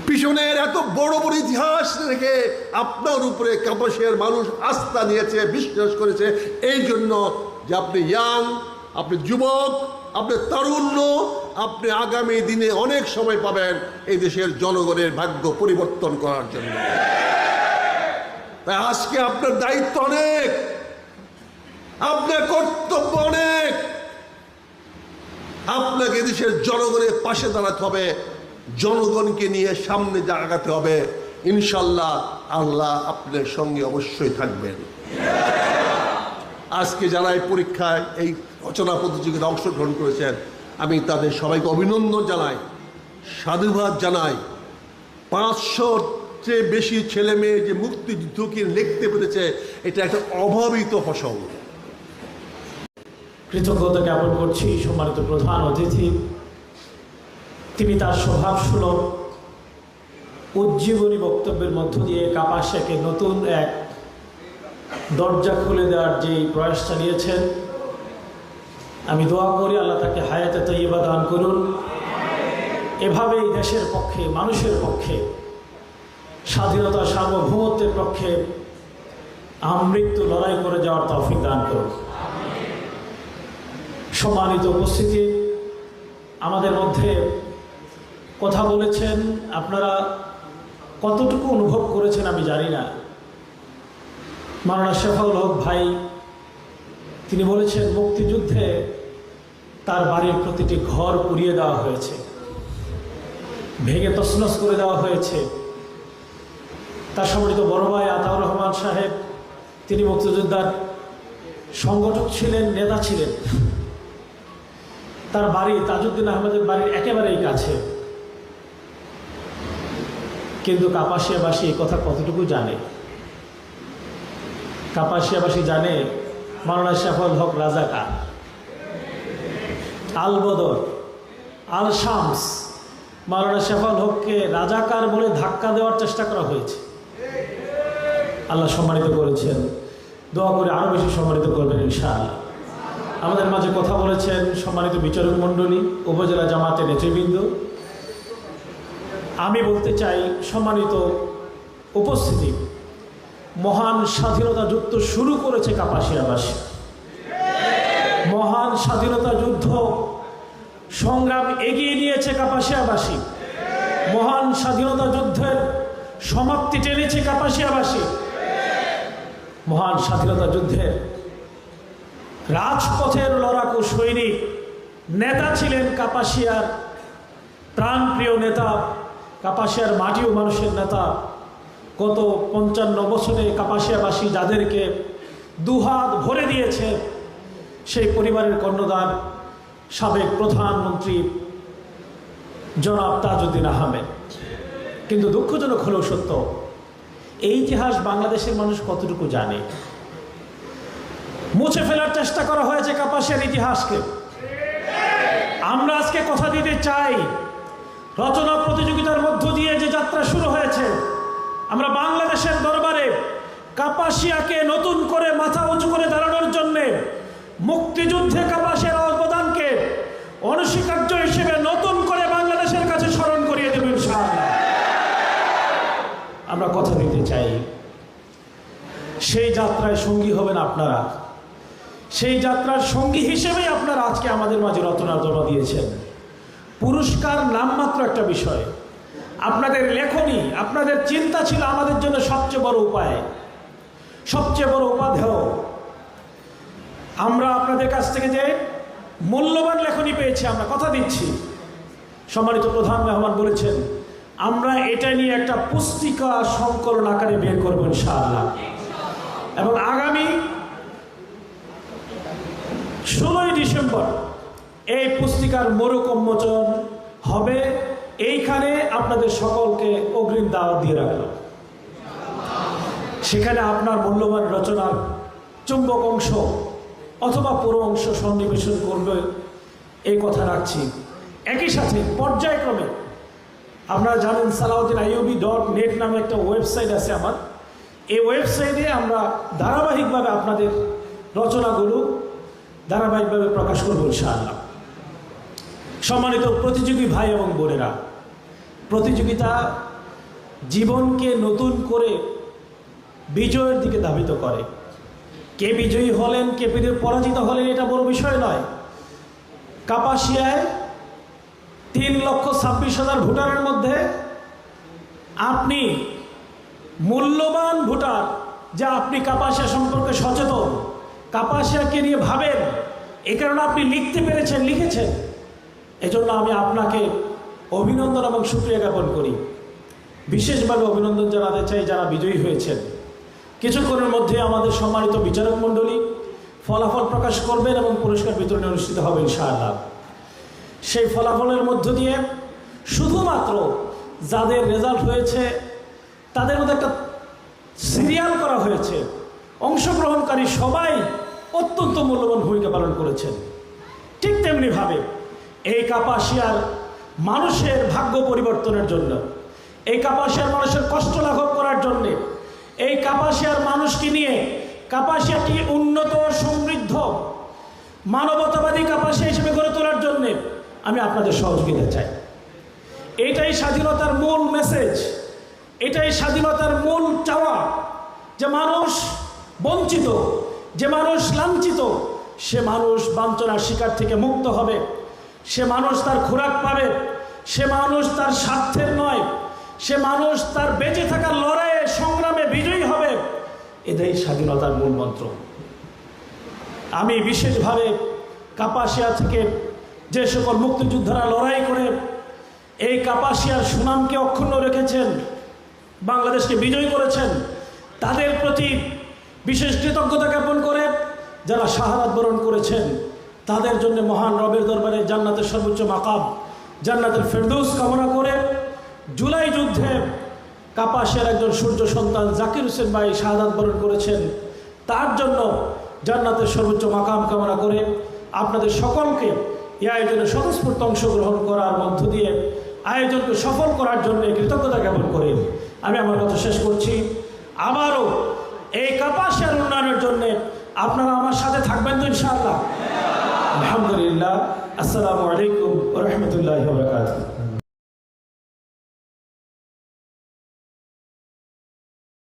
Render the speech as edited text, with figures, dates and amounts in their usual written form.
পিছনের এত বড় বড় ইতিহাস রেখে আপনার উপরে কাপাসিয়ার মানুষ আস্থা নিয়েছে, বিশ্বাস করেছে, এই জন্য যে আপনি ইয়াং, আপনি যুবক, আপনি তারুণ্য, আপনি আগামী দিনে অনেক সময় পাবেন এই দেশের জনগণের ভাগ্য পরিবর্তন করার জন্য। তাই আজকে আপনার দায়িত্ব অনেক, আপনার কর্তব্য অনেক। আপনাকে দেশের জনগণের পাশে দাঁড়াতে হবে, জনগণকে নিয়ে সামনে আগাতে হবে। ইনশাল্লাহ আল্লাহ আপনার সঙ্গে অবশ্যই থাকবেন। আজকে যারা এই পরীক্ষায় এই রচনা প্রতিযোগিতায় অংশগ্রহণ করেছেন, আমি তাদের সবাইকে অভিনন্দন জানাই, সাধুবাদ জানাই। 500-র চেয়ে বেশি ছেলে মেয়ে যে মুক্তিযুদ্ধকে লিখতে পেরেছে, এটা একটা অভাবিত ফসল। কৃতজ্ঞতা জ্ঞাপন করছি সম্মানিত প্রধান অতিথি। তিনি তার স্বভাবসুলভ উজ্জীবনী বক্তব্যের মধ্য দিয়ে কাপাসিয়াকে নতুন এক দরজা খুলে দেওয়ার যে প্রয়াস চালিয়েছেন, আমি দোয়া করি আল্লাহ তাকে হায়াতে তৈয়বা দান করুন। এভাবেই দেশের পক্ষে, মানুষের পক্ষে, স্বাধীনতা সার্বভৌমত্বের পক্ষে আমৃত্যু লড়াই করে যাওয়ার তৌফিক দান করুন। সম্মানিত উপস্থিতি, আমাদের মধ্যে কথা বলেছেন, আপনারা কতটুকু অনুভব করেছেন আমি জানি না। মাওলানা শেফাউল হক ভাই তিনি বলেছেন মুক্তিযুদ্ধে তার বাড়ির প্রতিটি ঘর পুড়িয়ে দেওয়া হয়েছে, ভেঙে তছনছ করে দেওয়া হয়েছে। তার সম্মানিত বড় ভাই আতাউর রহমান সাহেব, তিনি মুক্তিযোদ্ধার সংগঠক ছিলেন, নেতা ছিলেন। তার বাড়ি তাজউদ্দিন আহমেদের বাড়ির একেবারেই কাছে। কিন্তু কাপাসিয়াবাসী এই কথা কতটুকু জানে? কাপাসিয়াবাসী জানে মাওলানা শেফাউল হক রাজাকার, আল বদর, আল শামস। মাওলানা শেফাউল হককে রাজাকার বলে ধাক্কা দেওয়ার চেষ্টা করা হয়েছে। আল্লাহ সম্মানিত করেছেন, দোয়া করে আরও বেশি সম্মানিত করবেন ইনশাআল্লাহ। আমাদের মাঝে কথা বলেছেন সম্মানিত বিচারক মণ্ডলী, উপজেলা জামাতের নেতৃবৃন্দ। আমি বলতে চাই সম্মানিত উপস্থিতি, মহান স্বাধীনতা যুদ্ধ শুরু করেছে কাপাসিয়াবাসী। মহান স্বাধীনতা যুদ্ধ সংগ্রাম এগিয়ে নিয়েছে কাপাসিয়াবাসী। মহান স্বাধীনতা যুদ্ধের সমাপ্তি টেনেছে কাপাসিয়াবাসী। মহান স্বাধীনতা যুদ্ধের রাজপথের লড়াকু সৈনিক নেতা ছিলেন কাপাসিয়ার প্রাণপ্রিয় নেতা, কাপাসিয়ার মাটি ও মানুষের নেতা। গত 55 বছরে কাপাসিয়াবাসী যাদেরকে দুহাত ভরে দিয়েছে, সেই পরিবারের কর্ণধার সাবেক প্রধানমন্ত্রী জনাব তাজউদ্দিন আহমেদ। কিন্তু দুঃখজনক হলেও সত্য, এই ইতিহাস বাংলাদেশের মানুষ কতটুকু জানে? মুছে ফেলার চেষ্টা করা হয়েছে কাপাসিয়ার ইতিহাসকে। আমরা আজকে কথা দিতে চাই, রচনা প্রতিযোগিতার মধ্য দিয়ে যে যাত্রা শুরু হয়েছে, আমরা বাংলাদেশের দরবারে কাপাসিয়াকে নতুন করে মাথা উঁচু করে দাঁড়ানোর জন্যে, মুক্তিযুদ্ধে কাপাসিয়ার অবদানকে অনস্বীকার্য হিসেবে নতুন করে বাংলাদেশের কাছে স্মরণ করিয়ে দেব ইনশাআল্লাহ। আমরা কথা দিতে চাই, সেই যাত্রায় সঙ্গী হবেন আপনারা। সেই যাত্রার সঙ্গী হিসেবেই আপনারা আজকে আমাদের মাঝে রচনার জমা দিয়েছেন। পুরস্কার নামমাত্র একটা বিষয়। আপনাদের লেখনী, আপনাদের চিন্তা ছিল আমাদের জন্য সবচেয়ে বড় উপায়, সবচেয়ে বড় উপাধেয়। আমরা আপনাদের কাছ থেকে যে মূল্যবান লেখনী পেয়েছি, আমরা কথা দিচ্ছি, সম্মানিত প্রধান মেহমান বলেছেন, আমরা এটা নিয়ে একটা পুস্তিকা সংকলন আকারে বের করব ইনশাআল্লাহ। এবং আগামী 16ই ডিসেম্বর এই পুস্তিকার মোড়ক উন্মোচন হবে। এইখানে আপনাদের সকলকে অগ্রিম দাওয়াত দিয়ে রাখলাম। সেখানে আপনার মূল্যবান রচনার চুম্বক অংশ অথবা পুরো অংশ সন্নিবেশন করবে এই কথা রাখছি। একই সাথে পর্যায়ক্রমে আপনারা জানেন salahuddinayubi.net নামে একটা ওয়েবসাইট আছে আমার। এই ওয়েবসাইটে আমরা ধারাবাহিকভাবে আপনাদের রচনাগুলো ধারাবাহিকভাবে প্রকাশ করব ইনশাআল্লাহ। সম্মানিত প্রতিযোগী ভাই এবং বোনেরা, প্রতিযোগিতা জীবনকে নতুন করে বিজয়ের দিকে ধাবিত করে। কে বিজয়ী হলেন, কে পরাজিত হলেন, এটা বড় বিষয় নয়। কাপাসিয়ায় 3,26,000 ভোটারের মধ্যে আপনি মূল্যবান ভোটার, যা আপনি কাপাসিয়া সম্পর্কে সচেতন, কাপাসিয়াকে নিয়ে ভাবেন, এ কারণে আপনি লিখতে পেরেছেন, লিখেছেন। এজন্য আমি আপনাকে অভিনন্দন এবং শুকরিয়া জ্ঞাপন করি। বিশেষভাবে অভিনন্দন জানাতে চাই যারা বিজয়ী হয়েছেন। কিছুক্ষণের মধ্যে আমাদের সম্মানিত বিচারক মণ্ডলী ফলাফল প্রকাশ করবেন এবং পুরস্কার বিতরণী অনুষ্ঠিত হবে ইনশাআল্লাহ। সেই ফলাফলের মধ্য দিয়ে শুধুমাত্র যাদের রেজাল্ট হয়েছে তাদের মধ্যে একটা সিরিয়াল করা হয়েছে, অংশগ্রহণকারী সবাই অত্যন্ত মূল্যবান ভূমিকা পালন করেছেন। ঠিক তেমনিভাবে এই কাপাসিয়ার মানুষের ভাগ্য পরিবর্তনের জন্য, এই কাপাসিয়ার মানুষের কষ্ট লাঘব করার জন্যে, এই কাপাসিয়ার মানুষকে নিয়ে কাপাসিয়াটি উন্নত, সমৃদ্ধ, মানবতাবাদী কাপাসিয়া হিসেবে গড়ে তোলার জন্যে আমি আপনাদের সহযোগিতা চাই। এটাই স্বাধীনতার মূল মেসেজ, এটাই স্বাধীনতার মূল চাওয়া, যে মানুষ বঞ্চিত, যে মানুষ লাঞ্ছিত, সে মানুষ বাঞ্ছনার শিকার থেকে মুক্ত হবে, সে মানুষ তার খোরাক পাবে, সে মানুষ তার স্বার্থের নয়, সে মানুষ তার বেঁচে থাকার লড়াইয়ে সংগ্রামে বিজয়ী হবে। এটাই স্বাধীনতার মূল মন্ত্র। আমি বিশেষভাবে কাপাসিয়া থেকে যে সকল মুক্তিযোদ্ধারা লড়াই করে এই কাপাসিয়ার সুনামকে অক্ষুণ্ণ রেখেছেন, বাংলাদেশকে বিজয়ী করেছেন, তাদের প্রতি বিশেষ কৃতজ্ঞতা জ্ঞাপন করে যারা শাহাদাত বরণ করেছেন তাদের জন্য মহান রবের দরবারে জান্নাতের সর্বোচ্চ মাকাম, জান্নাতের ফেরদৌস কামনা করে, জুলাই যুদ্ধে কাপাসিয়ার একজন সূর্য সন্তান জাকির হোসেন ভাই শাহাদাত বরণ করেছেন, তার জন্য জান্নাতের সর্বোচ্চ মাকাম কামনা করে আপনাদের সকলকে এই আয়োজনে স্বতঃস্ফূর্ত অংশগ্রহণ করার মধ্য দিয়ে আয়োজনকে সফল করার জন্য কৃতজ্ঞতা জ্ঞাপন করে আমি আমার কথা শেষ করছি। আবারও এই কাপাসিয়ার উন্নয়নের জন্য আপনারা আমার সাথে থাকবেন তো ইনশাআল্লাহ? আলহামদুলিল্লাহ। আসসালামু আলাইকুম ওয়া রাহমাতুল্লাহি ওয়া বারাকাতুহু।